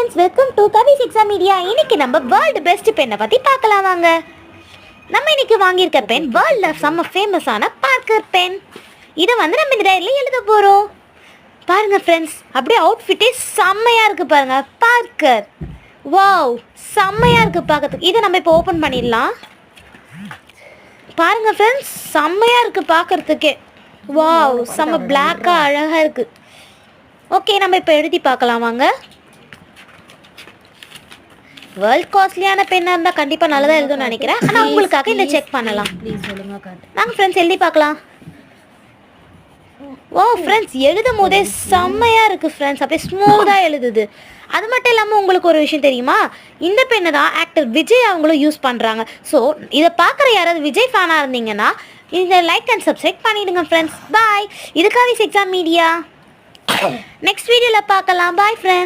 Friends, welcome to Swiss exam media. இன்னைக்கு நம்ம world best பென்னை பற்றி பார்க்கலாம் வாங்க. நம்ம இன்னைக்கு வாங்கியிருக்க பென் வேர்ல்டில் செம்ம ஃபேமஸான பார்க்கர் பென். இதை வந்து நம்ம இந்த டைரியில் எழுத போகிறோம். பாருங்கள் ஃப்ரெண்ட்ஸ், அப்படியே அவுட்ஃபிட்டே செம்மையாக இருக்குது பாருங்கள். பார்க்கர், வாவ், செம்மையாக இருக்குது பார்க்கறதுக்கு. இதை நம்ம இப்போ ஓப்பன் பண்ணிடலாம். பாருங்கள் ஃப்ரெண்ட்ஸ், செம்மையாக இருக்குது பார்க்குறதுக்கே. வாவ், செம்ம பிளாக்காக அழகாக இருக்குது. ஓகே, நம்ம இப்போ எழுதி பார்க்கலாம் வாங்க. வேர்ல்ட் காஸ்ட்லியான பெண்ணாக இருந்தால் கண்டிப்பாக நல்லதாக எழுதுன்னு நினைக்கிறேன். ஆனால் உங்களுக்காக இதை செக் பண்ணலாம். நாங்கள் ஃப்ரெண்ட்ஸ் எழுதி பார்க்கலாம். ஓ ஃப்ரெண்ட்ஸ், எழுதும் போதே செம்மையாக இருக்குது ஃப்ரெண்ட்ஸ். அப்படியே ஸ்மூத்தாக எழுதுது. அது மட்டும் இல்லாமல் உங்களுக்கு ஒரு விஷயம் தெரியுமா? இந்த பெண்ணை தான் ஆக்டர் விஜய் அவங்களும் யூஸ் பண்ணுறாங்க. ஸோ இதை பார்க்குற யாராவது விஜய் ஃபேனாக இருந்தீங்கன்னா இதை லைக் அண்ட் சப்ஸ்கிரைப் பண்ணிவிடுங்க ஃப்ரெண்ட்ஸ். பாய். இது கவிஸ் எக்ஸாம் மீடியா. நெக்ஸ்ட் வீடியோவில் பார்க்கலாம். Bye friends.